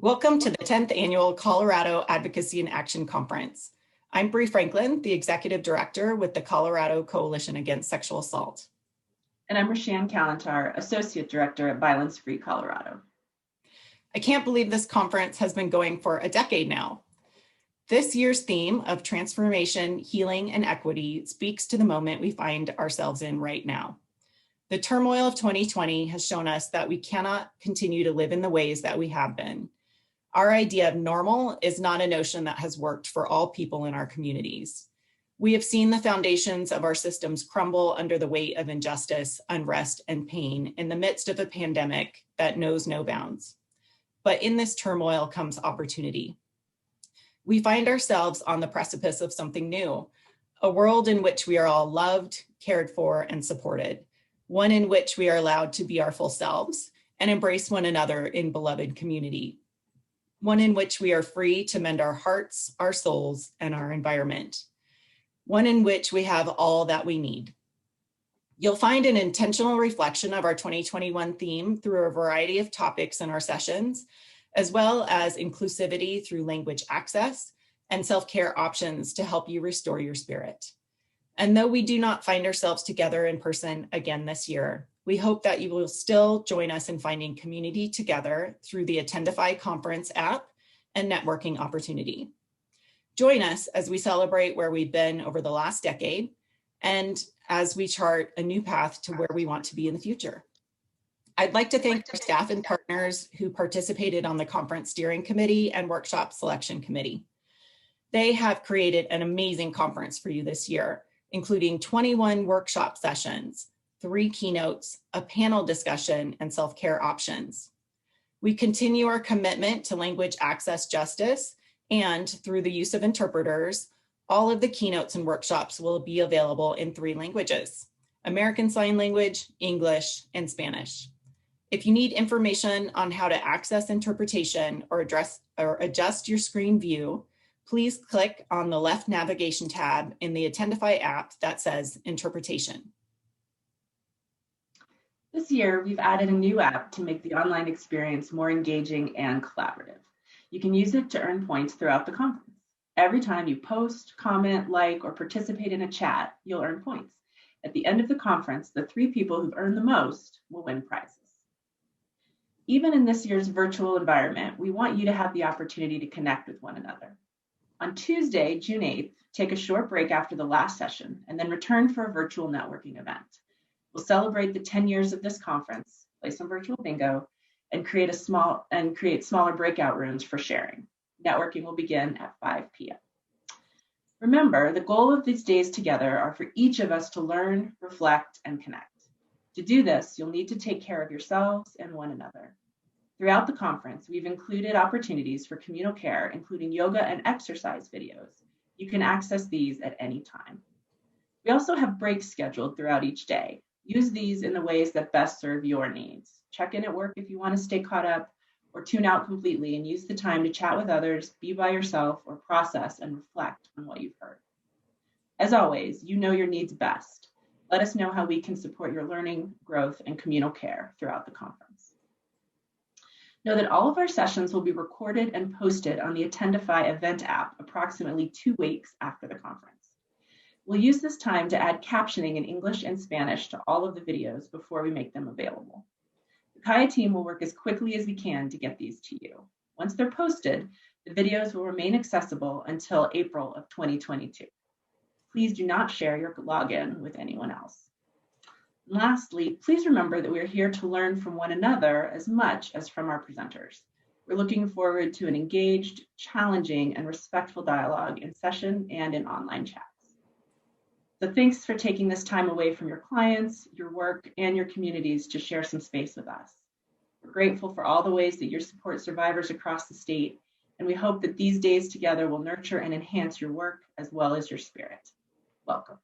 Welcome to the 10th Annual Colorado Advocacy and Action Conference. I'm Brie Franklin, the Executive Director with the Colorado Coalition Against Sexual Assault. And I'm Roshan Kalantar, Associate Director at Violence Free Colorado. I can't believe this conference has been going for a decade now. This year's theme of transformation, healing, and equity speaks to the moment we find ourselves in right now. The turmoil of 2020 has shown us that we cannot continue to live in the ways that we have been. Our idea of normal is not a notion that has worked for all people in our communities. We have seen the foundations of our systems crumble under the weight of injustice, unrest, and pain in the midst of a pandemic that knows no bounds. But in this turmoil comes opportunity. We find ourselves on the precipice of something new, a world in which we are all loved, cared for, and supported, one in which we are allowed to be our full selves and embrace one another in beloved community, one in which we are free to mend our hearts, our souls, and our environment, one in which we have all that we need. You'll find an intentional reflection of our 2021 theme through a variety of topics in our sessions, as well as inclusivity through language access and self-care options to help you restore your spirit. And though we do not find ourselves together in person again this year, we hope that you will still join us in finding community together through the Attendify Conference app and networking opportunity. Join us as we celebrate where we've been over the last decade and as we chart a new path to where we want to be in the future. I'd like to thank our staff and partners who participated on the conference steering committee and workshop selection committee. They have created an amazing conference for you this year, including 21 workshop sessions, 3 keynotes, a panel discussion, and self-care options. We continue our commitment to language access justice, and through the use of interpreters, all of the keynotes and workshops will be available in 3 languages: American Sign Language, English, and Spanish. If you need information on how to access interpretation or adjust your screen view, please click on the left navigation tab in the Attendify app that says Interpretation. This year, we've added a new app to make the online experience more engaging and collaborative. You can use it to earn points throughout the conference. Every time you post, comment, like, or participate in a chat, you'll earn points. At the end of the conference, the 3 people who've earned the most will win prizes. Even in this year's virtual environment, we want you to have the opportunity to connect with one another. On Tuesday, June 8th, take a short break after the last session and then return for a virtual networking event. We'll celebrate the 10 years of this conference, play some virtual bingo, and create smaller breakout rooms for sharing. Networking will begin at 5 p.m. Remember, the goal of these days together are for each of us to learn, reflect, and connect. To do this, you'll need to take care of yourselves and one another. Throughout the conference, we've included opportunities for communal care, including yoga and exercise videos. You can access these at any time. We also have breaks scheduled throughout each day. Use these in the ways that best serve your needs. Check in at work if you want to stay caught up, or tune out completely and use the time to chat with others, be by yourself, or process and reflect on what you've heard. As always, you know your needs best. Let us know how we can support your learning, growth, and communal care throughout the conference. Know that all of our sessions will be recorded and posted on the Attendify event app approximately 2 weeks after the conference. We'll use this time to add captioning in English and Spanish to all of the videos before we make them available. The CAIA team will work as quickly as we can to get these to you. Once they're posted, the videos will remain accessible until April of 2022. Please do not share your login with anyone else. And lastly, please remember that we're here to learn from one another as much as from our presenters. We're looking forward to an engaged, challenging, and respectful dialogue in session and in online chats. So thanks for taking this time away from your clients, your work, and your communities to share some space with us. We're grateful for all the ways that you support survivors across the state, and we hope that these days together will nurture and enhance your work as well as your spirit. Welcome.